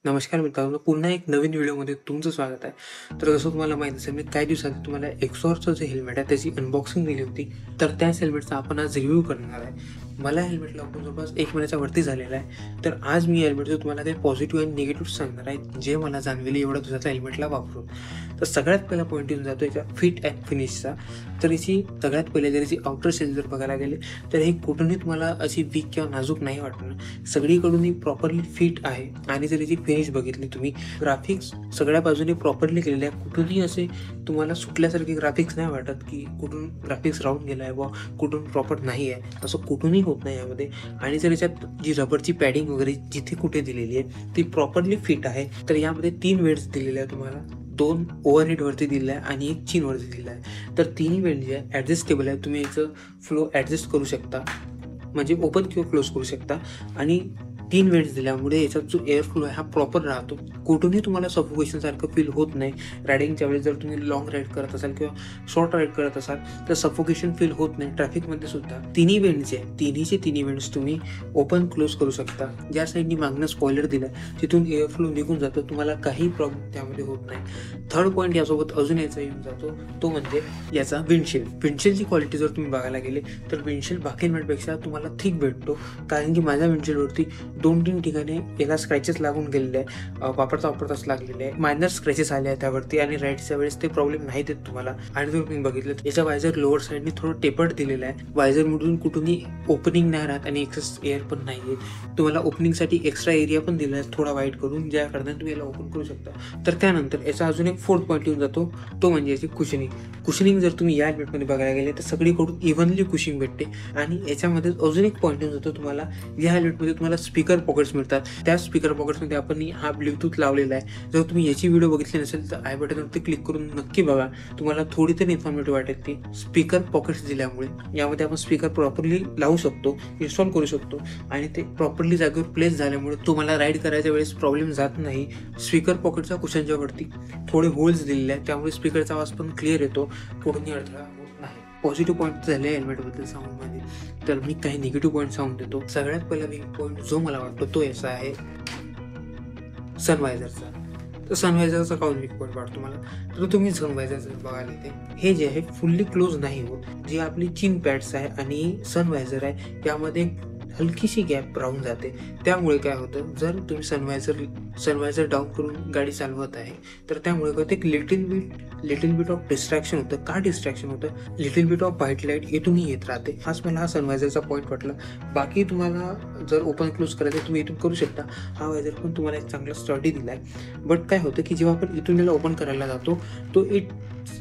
नमस्कार मित्रांनो, पुन्हा एक नवीन व्हिडिओमध्ये तुमचं स्वागत आहे. तर जसं तुम्हाला माहीत असेल, मी काही दिवसांनी तुम्हाला एक्सॉरचं जे हेल्मेट आहे त्याची अनबॉक्सिंग दिली होती. तर त्याच हेल्मेटचा आपण आज रिव्ह्यू करणार आहे. मला हेल्मेट लावून जवळपास 1 महिन्याच्या वरती झालेला आहे. तर आज मी हेल्मेटचं तुम्हाला काही पॉझिटिव्ह आणि निगेटिव्ह सांगणार आहे, जे मला जाणवले एवढ्या दिवसाच्या हेल्मेटला वापरून. तर सगळ्यात पहिला पॉईंट येऊन जातो याच्या फिट अँड फिनिशचा. तर याची सगळ्यात पहिले जर याची आउटर शेल जर बघायला गेले तर ही कुठूनही तुम्हाला अशी वीक किंवा नाजूक नाही वाटणार. सगळीकडून ही प्रॉपरली फिट आहे. आणि जर याची फिनिश बघितली तुम्ही, ग्राफिक्स सगळ्या बाजूने प्रॉपरली केलेले आहे. कुठूनही असे तुम्हाला सुटल्यासारखे ग्राफिक्स नाही वाटत की कुठून ग्राफिक्स राहून गेला आहे व कुठून प्रॉपर नाही आहे, असं कुठूनही होत नाही यामध्ये. आणि जर याच्यात जी रबरची पॅडिंग वगैरे जिथे कुठे दिलेली आहे ती प्रॉपरली फिट आहे. तर यामध्ये 3 वेल्ड्स दिलेले आहे तुम्हाला, 2 ओव्हरहेडवरती दिलेला आहे आणि 1 चीनवरती दिलेला आहे. तर तिन्ही वेल्ड जे आहे ॲडजस्टेबल आहे. तुम्ही याचं फ्लो ॲडजस्ट करू शकता, म्हणजे ओपन किंवा क्लोज करू शकता. आणि 3 वेल्ड्स दिल्यामुळे याच्यात जो एअर फ्लो आहे हा प्रॉपर राहतो. कुठूनही तुम्हाला सफोकेशनसारखं फील होत नाही. रायडिंगच्या वेळेस जर तुम्ही लॉंग राईड करत असाल किंवा शॉर्ट राईड करत असाल तर सफोकेशन फील होत नाही. ट्रॅफिकमध्ये सुद्धा तिन्ही वेल्ड जे आहे, तिन्ही वेल्ड्स तुम्ही ओपन क्लोज करू शकता. ज्या साईडनी मागणं स्पॉइलर दिलं तिथून एअर फ्लो निघून जातो. तुम्हाला काही प्रॉब्लेम त्यामध्ये होत नाही. थर्ड पॉईंट यासोबत अजून याचा येऊन जातो, तो म्हणजे याचा विंडशील्ड. विंडशील्डची क्वालिटी जर तुम्ही बघायला गेले तर विंडशील्ड बाकी हेल्मेटपेक्षा तुम्हाला थिक भेटतो. कारण की माझ्या विंडशील्डवरती 2-3 ठिकाणी याला स्क्रॅचेस लागून गेलेले आहे. वापरताच लागलेले आहे. मायनर स्क्रॅचेस आले आहे त्यावरती आणि राईडच्या वेळेस ते प्रॉब्लेम नाही देत तुम्हाला. आणि जर तुम्ही बघितलं तर याच्या वायझर लोअर साईडने थोडं टेपर्ड दिलेलं आहे. वायझरमधून कुठूनही ओपनिंग नाही राहत आणि एक्सेस एअर पण नाही आहे. तुम्हाला ओपनिंगसाठी एक्स्ट्रा एरिया पण दिला आहे थोडा वाईड करून, ज्या कारणाने तुम्ही याला ओपन करू शकता. तर त्यानंतर याचा अजून एक फोर्थ पॉईंट येऊन जातो, तो म्हणजे याची कुशनिंग जर तुम्ही या हेल्मेटमध्ये बघायला गेले तर सगळीकडून इव्हनली कुशिंग भेटते. आणि याच्यामध्ये अजून एक पॉईंट येऊन जातो तुम्हाला, या हेल्मेटमध्ये तुम्हाला स्पीकर पॉकेट्स मिळतात. त्या स्पीकर पॉकेट्समध्ये आपण हा ब्लूटूथ लावलेला आहे. जर तुम्ही याची व्हिडिओ बघितली नसेल तर आय बटनवरती क्लिक करून नक्की बघा, तुम्हाला थोडी तरी इन्फॉर्मेटिव्ह वाटेल. ती स्पीकर पॉकेट्स दिल्यामुळे यामध्ये आपण स्पीकर प्रॉपरली लावू शकतो, इन्स्टॉल करू शकतो. आणि ते प्रॉपरली जागेवर प्लेस झाल्यामुळे तुम्हाला राईड करायच्या वेळेस प्रॉब्लेम जात नाही. स्पीकर पॉकेटच्या कुशनच्या वरती थोडे होल्स दिलेले आहेत, त्यामुळे स्पीकरचा आवाज पण क्लिअर येतो, कुठूनही अडथळा होत नाही. पॉझिटिव्ह पॉईंट झाले हेल्मेटबद्दल सांगून मध्ये, तर मी काही निगेटिव्ह पॉईंट सांगून देतो. सगळ्यात पहिला वीक पॉईंट जो मला वाटतो तो याचा आहे सनवायझरचा. तर सनवायझरचा काऊन वीक पॉईंट वाटतो मला, तर तुम्ही सनवायझर बघायला येते, हे जे आहे फुल्ली क्लोज नाही होत. जी आपली चिन पॅड्स आहे आणि सनवायझर आहे यामध्ये हलकीशी गॅप राहून जाते. त्यामुळे काय होतं, जर तुम्ही सनवायझर डाऊन करून गाडी चालवत आहे तर त्यामुळे काय एक लिटिल बिट ऑफ डिस्ट्रॅक्शन होतं. का डिस्ट्रॅक्शन होतं, little bit of white light इथूनही येत राहते. हाच मला हा सनवायझरचा पॉईंट वाटला. बाकी तुम्हाला जर ओपन क्लोज करायचं तुम्ही इथून करू शकता. हा वायझर पण तुम्हाला एक चांगला स्टडी दिला आहे. बट काय होतं की जेव्हा आपण इथून याला ओपन करायला जातो तो इट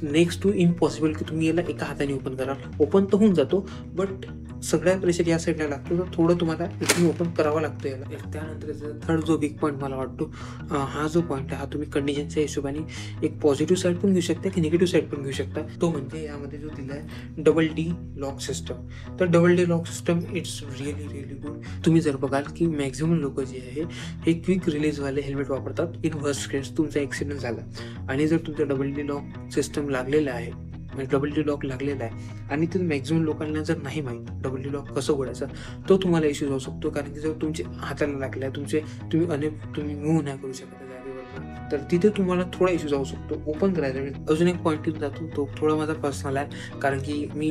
नेक्स्ट टू इम्पॉसिबल की तुम्ही याला एका हाताने ओपन करा. ओपन तर होऊन जातो बट सगळ्या प्रेशर या साईडला लागतो, तर थोडं तुम्हाला इथून ओपन करावं लागतं याला. त्यानंतर थर्ड जो बिग पॉईंट मला वाटतो, हा जो पॉईंट आहे हा तुम्ही कंडिशनच्या हिशोबाने एक पॉझिटिव्ह साईड पण घेऊ शकता की निगेटिव्ह साईड पण घेऊ शकता. तो म्हणजे यामध्ये जो दिला आहे डबल डी लॉक सिस्टम. तर double D lock system it's really good. तुम्ही जर बघाल की मॅक्झिमम लोक जे आहे हे क्विक रिलीजवाले हेल्मेट वापरतात. इन वर्स्ट केस तुमचा ॲक्सिडेंट झाला आणि जर तुमचा डबल डी लॉक सिस्टम लागलेला आहे, म्हणजे डबल डी लॉक लागलेला आहे आणि ते मॅक्झिमम लोकांना जर नाही माहीत डबल डी लॉक कसं उघडायचं, तो तुम्हाला इश्यू जाऊ शकतो. कारण की जर तुमच्या हाताला लागला आहे, तुम्ही मूव्ह नाही करू शकत जागेवर, तर तिथे तुम्हाला थोडा इश्यू जाऊ शकतो ओपन करायचा वेळेस. अजून एक पॉईंट येऊन जातो, तो थोडा माझा पर्सनल आहे. कारण की मी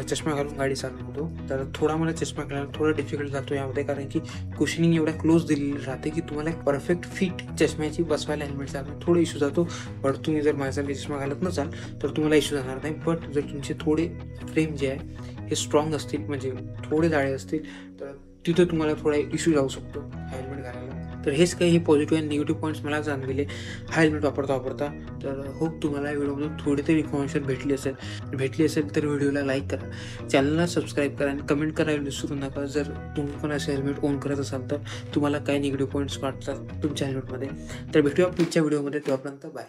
चष्मा घालून गाडी चालवतो, तर थोडा मला चष्मा घालायला थोडा डिफिकल्ट जातो यामध्ये. कारण की कुशनिंग एवढ्या क्लोज दिलेली राहते की तुम्हाला एक परफेक्ट फिट चष्म्याची बसवायला हेल्मेटचा थोडा इश्यू जातो. बट तुम्ही जर माझ्यासारखे चष्मा घालत नसाल तर तुम्हाला इश्यू जाणार नाही. बट जर तुमचे थोडे फ्रेम जे आहे हे स्ट्रॉंग असतील, म्हणजे थोडे जाडे असतील, तर तिथे तुम्हाला थोडा इश्यू जाऊ शकतो हेल्मेट घालायला. तर हेच काही हे पॉझिटिव्ह आणि निगेटिव्ह पॉईंट्स मला जाणवले हा हेल्मेट वापरता. तर होप तुम्हाला या व्हिडिओमधून थोडी तरी इन्फॉर्मेशन भेटली असेल तर व्हिडिओला लाईक करा, चॅनलला सबस्क्राईब करा आणि कमेंट करायला विसरू नका. जर तुम्ही पण असे हेल्मेट ओन करत असाल तर तुम्हाला काय निगेटिव्ह पॉईंट्स वाटतात तुमच्या हेल्मेटमध्ये. तर भेटूया पुढच्या व्हिडिओमध्ये, तेव्हापर्यंत बाय.